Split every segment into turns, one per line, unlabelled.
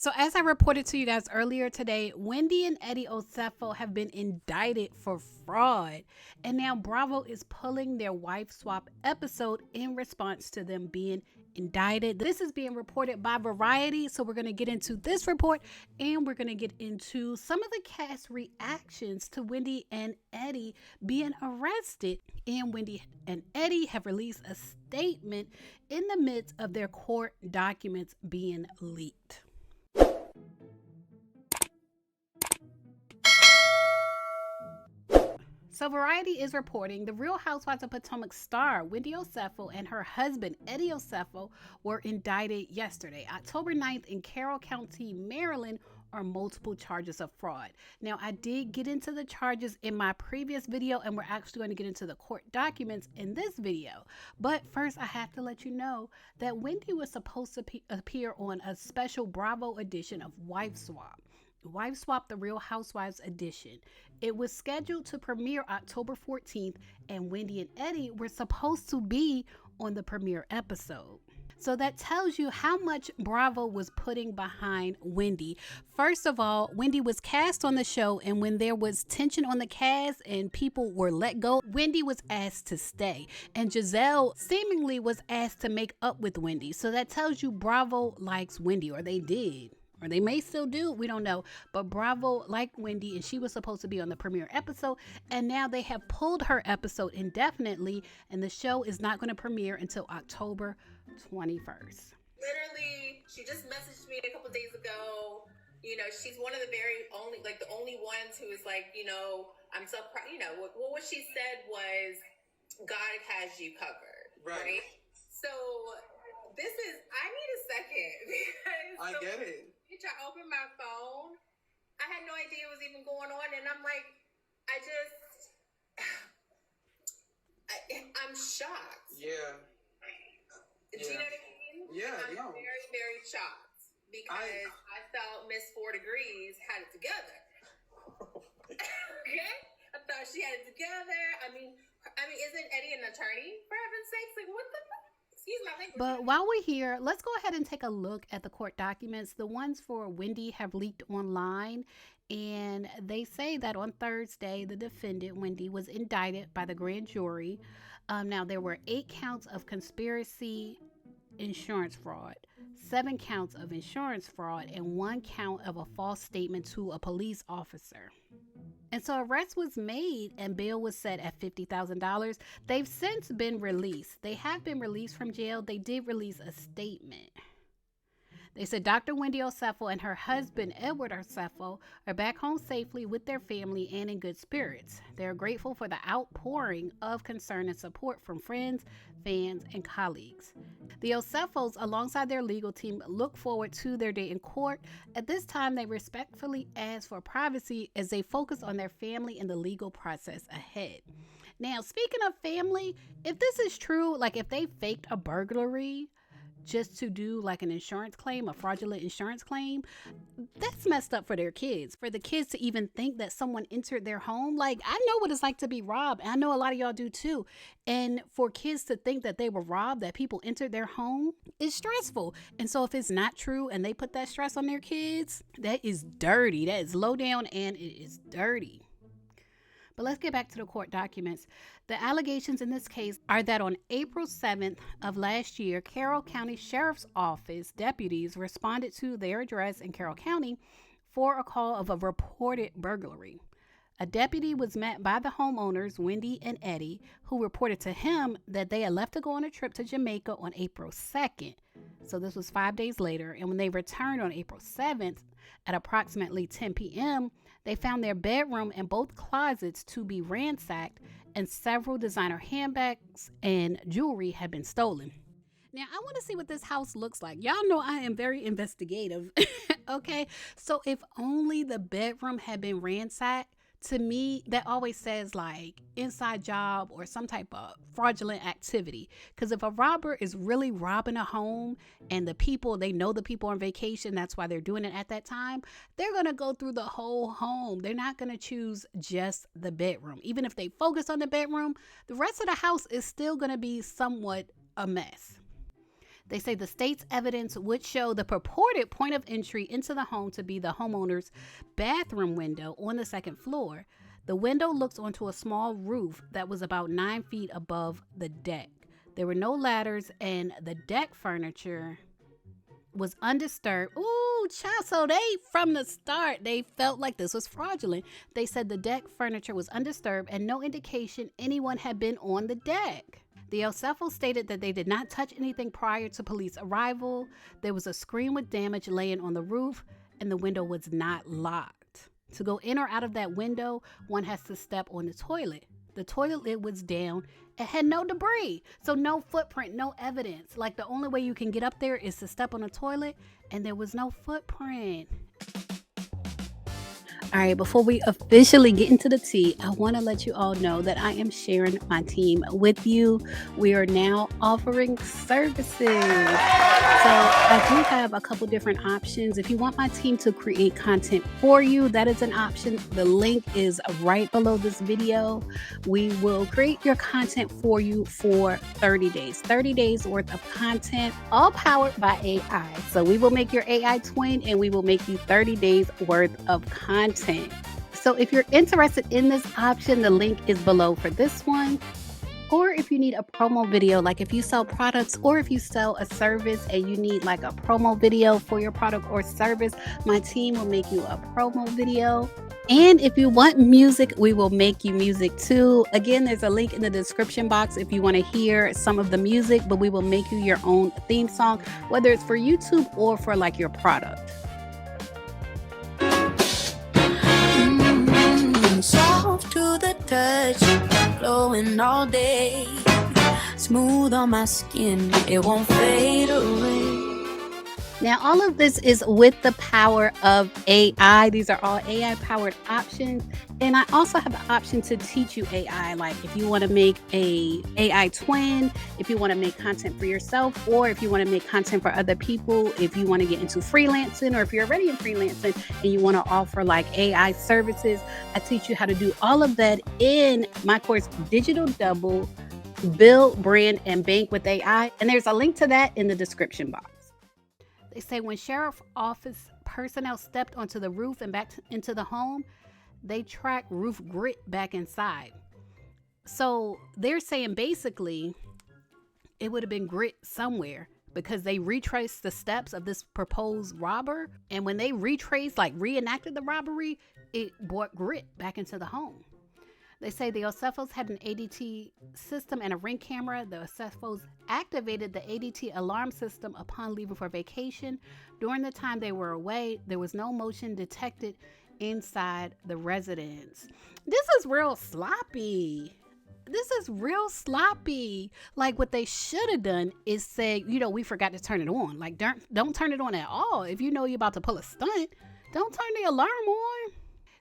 So as I reported to you guys earlier today, Wendy and Eddie Osefo have been indicted for fraud. And now Bravo is pulling their wife swap episode in response to them being indicted. This is being reported by Variety. So we're going to get into this report and we're going to get into some of the cast reactions to Wendy and Eddie being arrested. And Wendy and Eddie have released a statement in the midst of their court documents being leaked. So Variety is reporting the Real Housewives of Potomac star Wendy Osefo and her husband Eddie Osefo were indicted yesterday, October 9th in Carroll County, Maryland, on multiple charges of fraud. Now, I did get into the charges in my previous video, and we're actually going to get into the court documents in this video. But first, I have to let you know that Wendy was supposed to appear on a special Bravo edition of Wife Swap. Wife Swap, the Real Housewives edition. It was scheduled to premiere October 14th, and Wendy and Eddie were supposed to be on the premiere episode. So that tells you how much Bravo was putting behind Wendy. First of all, Wendy was cast on the show, and when there was tension on the cast and people were let go, Wendy was asked to stay. And Giselle seemingly was asked to make up with Wendy. So that tells you Bravo likes Wendy, or they did. Or they may still do, we don't know. But Bravo liked Wendy, and she was supposed to be on the premiere episode. And now they have pulled her episode indefinitely, and the show is not going to premiere until October 21st.
Literally, she just messaged me a couple days ago. You know, she's one of the the only ones who is like, you know, I'm so proud. You know, what she said was, God has you covered. Right? So this is, I need a second. Because
I get it.
I opened my phone. I had no idea it was even going on. And I'm like, I'm shocked.
Yeah.
Do you know what I mean?
Yeah,
I'm very, very shocked because I felt Miss 4 Degrees had it together. Okay? I thought she had it together. I mean, isn't Eddie an attorney? For heaven's sakes, like, what the fuck? Excuse my language.
But while we're here, let's go ahead and take a look at the court documents. The ones for Wendy have leaked online, and they say that on Thursday, the defendant, Wendy, was indicted by the grand jury. Now, there were 8 counts of conspiracy insurance fraud, 7 counts of insurance fraud, and 1 count of a false statement to a police officer. And so arrest was made and bail was set at $50,000. They've since been released. They have been released from jail. They did release a statement. They said Dr. Wendy Osefo and her husband, Edward Osefo, are back home safely with their family and in good spirits. They are grateful for the outpouring of concern and support from friends, fans, and colleagues. The Osefos, alongside their legal team, look forward to their day in court. At this time, they respectfully ask for privacy as they focus on their family and the legal process ahead. Now, speaking of family, if this is true, like if they faked a burglary just to do like an insurance claim, a fraudulent insurance claim, that's messed up for their kids. For the kids to even think that someone entered their home, like I know what it's like to be robbed. I know a lot of y'all do too. And for kids to think that they were robbed, that people entered their home, is stressful. And so if it's not true and they put that stress on their kids, that is dirty. That is low down and it is dirty. But let's get back to the court documents. The allegations in this case are that on April 7th of last year, Carroll County Sheriff's Office deputies responded to their address in Carroll County for a call of a reported burglary. A deputy was met by the homeowners, Wendy and Eddie, who reported to him that they had left to go on a trip to Jamaica on April 2nd. So this was 5 days later. And when they returned on April 7th at approximately 10 p.m., they found their bedroom and both closets to be ransacked, and several designer handbags and jewelry had been stolen. Now, I want to see what this house looks like. Y'all know I am very investigative. Okay, so if only the bedroom had been ransacked, to me, that always says like inside job or some type of fraudulent activity. Because if a robber is really robbing a home and the people, they know the people on vacation, that's why they're doing it at that time, they're going to go through the whole home. They're not going to choose just the bedroom. Even if they focus on the bedroom, the rest of the house is still going to be somewhat a mess. They say the state's evidence would show the purported point of entry into the home to be the homeowner's bathroom window on the second floor. The window looks onto a small roof that was about 9 feet above the deck. There were no ladders, and the deck furniture was undisturbed. Ooh, child. So they, from the start, they felt like this was fraudulent. They said the deck furniture was undisturbed and no indication anyone had been on the deck. The Osefo stated that they did not touch anything prior to police arrival. There was a screen with damage laying on the roof, and the window was not locked. To go in or out of that window, one has to step on the toilet. The toilet lid was down. It had no debris, so no footprint, no evidence. Like, the only way you can get up there is to step on a toilet, and there was no footprint. All right, before we officially get into the tea, I want to let you all know that I am sharing my team with you. We are now offering services. So I do have a couple different options. If you want my team to create content for you, that is an option. The link is right below this video. We will create your content for you for 30 days. 30 days worth of content, all powered by AI. So we will make your AI twin, and we will make you 30 days worth of content. So if you're interested in this option, the link is below for this one. Or if you need a promo video, like if you sell products or if you sell a service and you need like a promo video for your product or service, my team will make you a promo video. And if you want music, we will make you music too. Again, there's a link in the description box if you want to hear some of the music, but we will make you your own theme song, whether it's for YouTube or for like your product.
Soft to the touch, glowing all day, smooth on my skin, it won't fade away.
Now, all of this is with the power of AI. These are all AI powered options. And I also have the option to teach you AI. Like if you want to make a AI twin, if you want to make content for yourself, or if you want to make content for other people, if you want to get into freelancing, or if you're already in freelancing and you want to offer like AI services, I teach you how to do all of that in my course, Digital Double, Build, Brand, and Bank with AI. And there's a link to that in the description box. They say when sheriff office personnel stepped onto the roof and back into the home, they tracked roof grit back inside. So they're saying basically it would have been grit somewhere because they retraced the steps of this proposed robber. And when they reenacted the robbery, it brought grit back into the home. They say the Osefos had an ADT system and a Ring camera. The Osefos activated the ADT alarm system upon leaving for vacation. During the time they were away, there was no motion detected inside the residence. This is real sloppy. Like what they should have done is say, we forgot to turn it on. Like don't turn it on at all. If you know you're about to pull a stunt, don't turn the alarm on.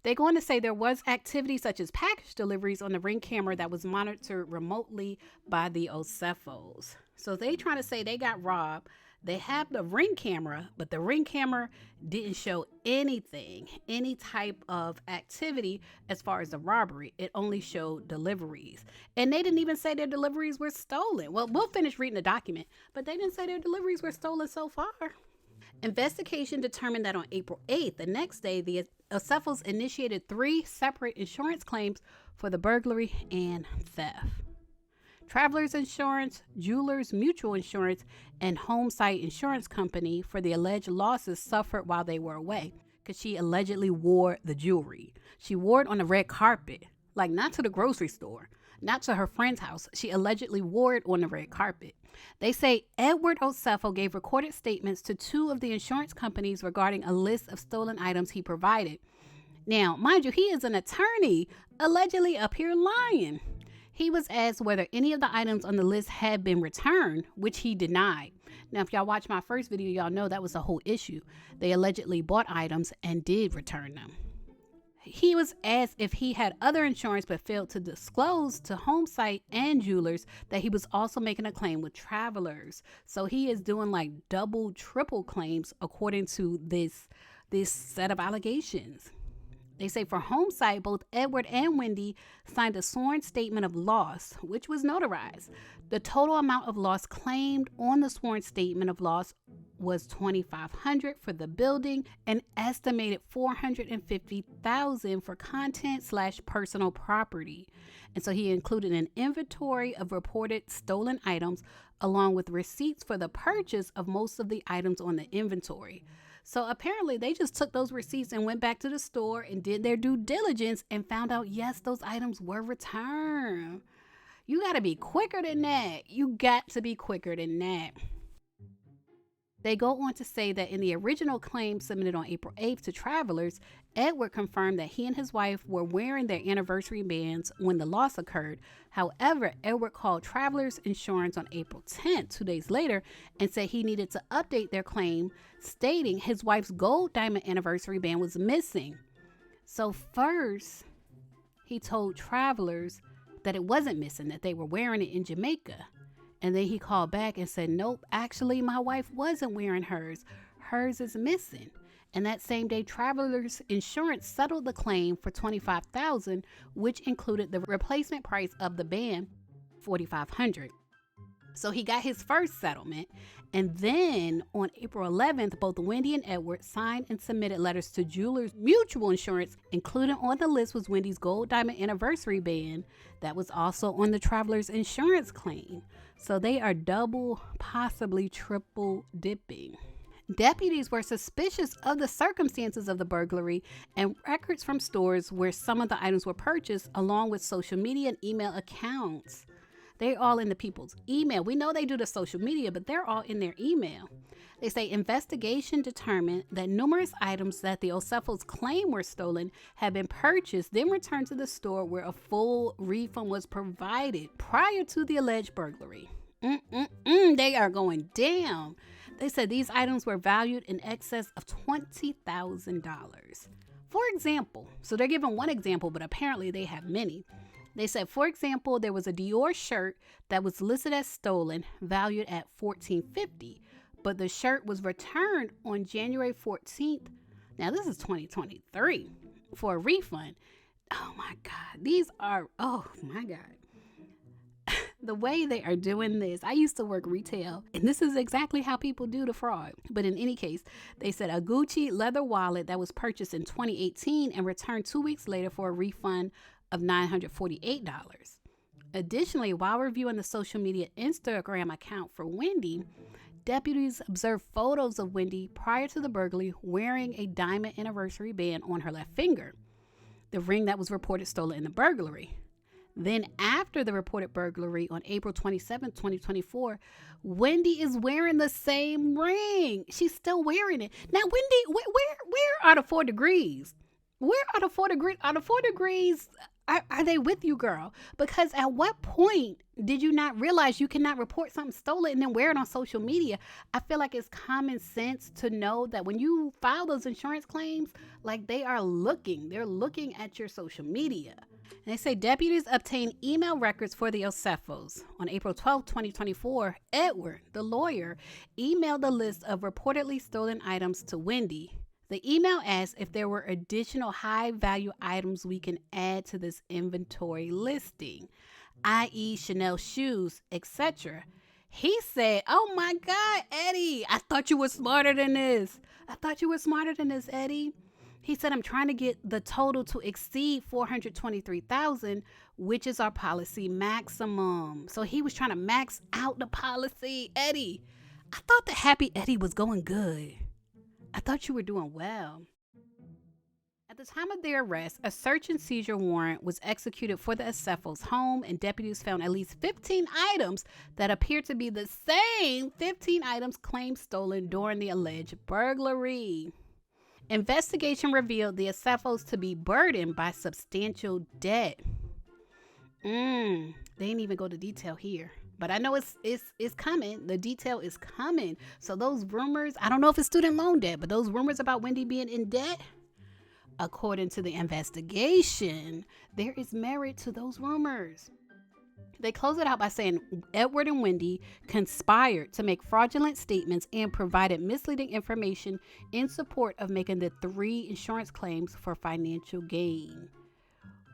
They're going to say there was activity such as package deliveries on the Ring camera that was monitored remotely by the Osefos. So they trying to say they got robbed. They have the Ring camera, but the Ring camera didn't show anything, any type of activity as far as the robbery. It only showed deliveries. And they didn't even say their deliveries were stolen. Well, we'll finish reading the document, but they didn't say their deliveries were stolen so far. Investigation determined that on April 8th, the next day, the Osefos initiated 3 separate insurance claims for the burglary and theft. Travelers Insurance, Jewelers Mutual Insurance, and Home Site Insurance Company for the alleged losses suffered while they were away because she allegedly wore the jewelry. She wore it on the red carpet, like not to the grocery store, not to her friend's house. She allegedly wore it on the red carpet. They say Edward Osefo gave recorded statements to 2 of the insurance companies regarding a list of stolen items he provided. Now, mind you, he is an attorney, allegedly up here lying. He was asked whether any of the items on the list had been returned, which he denied. Now, if y'all watch my first video, y'all know that was the whole issue. They allegedly bought items and did return them. He was asked if he had other insurance but failed to disclose to Home Site and Jewelers that he was also making a claim with Travelers. So he is doing like double, triple claims according to this set of allegations. They say for homicide, both Edward and Wendy signed a sworn statement of loss, which was notarized. The total amount of loss claimed on the sworn statement of loss was $2,500 for the building, an estimated $450,000 for content/personal property. And so he included an inventory of reported stolen items along with receipts for the purchase of most of the items on the inventory. So apparently they just took those receipts and went back to the store and did their due diligence and found out, yes, those items were returned. You got to be quicker than that. You got to be quicker than that. They go on to say that in the original claim submitted on April 8th to travelers, Edward confirmed that he and his wife were wearing their anniversary bands when the loss occurred. However, Edward called Travelers Insurance on April 10th, 2 days later, and said he needed to update their claim, stating his wife's gold diamond anniversary band was missing. So first, he told Travelers that it wasn't missing, that they were wearing it in Jamaica. And then he called back and said, nope, actually, my wife wasn't wearing hers. Hers is missing. And that same day, Travelers Insurance settled the claim for $25,000, which included the replacement price of the band, $4,500. So he got his first settlement. And then on April 11th, both Wendy and Edward signed and submitted letters to Jewelers Mutual Insurance. Included on the list was Wendy's gold diamond anniversary band that was also on the Travelers Insurance claim. So they are double, possibly triple dipping. Deputies were suspicious of the circumstances of the burglary and records from stores where some of the items were purchased, along with social media and email accounts. They're all in the people's email. We know they do the social media, but they're all in their email. They say investigation determined that numerous items that the Osefos claim were stolen had been purchased, then returned to the store where a full refund was provided prior to the alleged burglary. They are going down. They said these items were valued in excess of $20,000. For example, so they're giving one example, but apparently they have many. They said, for example, there was a Dior shirt that was listed as stolen, valued at $1,450, but the shirt was returned on January 14th. Now, this is 2023 for a refund. Oh my God. Oh my God. The way they are doing this, I used to work retail, and this is exactly how people do the fraud. But in any case, they said a Gucci leather wallet that was purchased in 2018 and returned 2 weeks later for a refund of $948. Additionally, while reviewing the social media Instagram account for Wendy, deputies observed photos of Wendy prior to the burglary wearing a diamond anniversary band on her left finger, the ring that was reported stolen in the burglary. Then after the reported burglary on April 27, 2024, Wendy is wearing the same ring. She's still wearing it. Now, Wendy, where are the 4 degrees? Where are the 4 degrees? Are the 4 degrees, are they with you, girl? Because at what point did you not realize you cannot report something stolen and then wear it on social media? I feel like it's common sense to know that when you file those insurance claims, like they're looking at your social media. And they say deputies obtained email records for the Osefos. On April 12, 2024, Edward, the lawyer, emailed the list of reportedly stolen items to Wendy. The email asked if there were additional high-value items we can add to this inventory listing, i.e. Chanel shoes, etc. He said, oh my God, Eddie, I thought you were smarter than this. Eddie. He said, I'm trying to get the total to exceed $423,000, which is our policy maximum. So he was trying to max out the policy. Eddie, I thought the happy Eddie was going good. I thought you were doing well. At the time of their arrest, a search and seizure warrant was executed for the Osefos' home, and deputies found at least 15 items that appeared to be the same 15 items claimed stolen during the alleged burglary. Investigation revealed the Osefos to be burdened by substantial debt. They didn't even go to detail here. But I know it's coming. The detail is coming. So those rumors, I don't know if it's student loan debt, but those rumors about Wendy being in debt, according to the investigation, there is merit to those rumors. They close it out by saying Edward and Wendy conspired to make fraudulent statements and provided misleading information in support of making the 3 insurance claims for financial gain.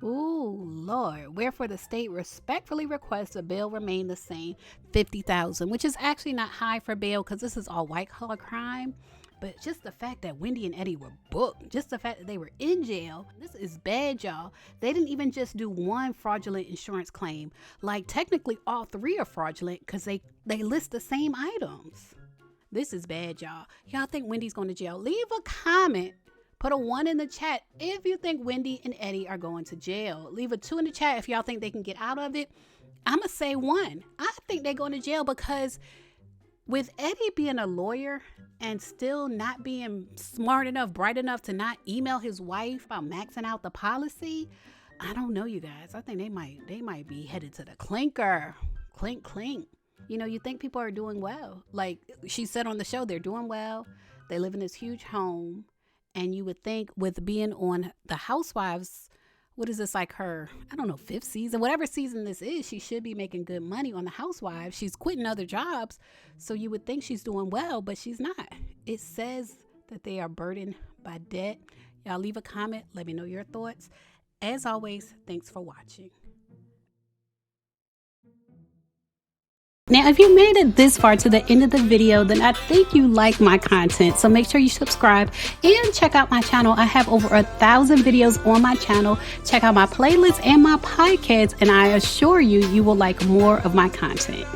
Ooh, Lord. Wherefore the state respectfully requests the bail remain the same, $50,000, which is actually not high for bail because this is all white collar crime. But just the fact that Wendy and Eddie were booked, just the fact that they were in jail, this is bad, y'all. They didn't even just do one fraudulent insurance claim. Like, technically all 3 are fraudulent because they list the same items. This is bad, y'all. Y'all think Wendy's going to jail? Leave a comment. Put a 1 in the chat if you think Wendy and Eddie are going to jail. Leave a 2 in the chat if y'all think they can get out of it. I'm going to say 1. I think they're going to jail because with Eddie being a lawyer and still not being smart enough, bright enough to not email his wife about maxing out the policy, I don't know, you guys. I think they might be headed to the clinker. Clink, clink. You know, you think people are doing well. Like she said on the show, they're doing well. They live in this huge home. And you would think with being on the Housewives, what is this, like her, I don't know, 5th season, whatever season this is, she should be making good money on the Housewives. She's quitting other jobs. So you would think she's doing well, but she's not. It says that they are burdened by debt. Y'all leave a comment. Let me know your thoughts. As always, thanks for watching. Now, if you made it this far to the end of the video, then I think you like my content. So make sure you subscribe and check out my channel. I have over 1,000 videos on my channel. Check out my playlists and my podcast, and I assure you, you will like more of my content.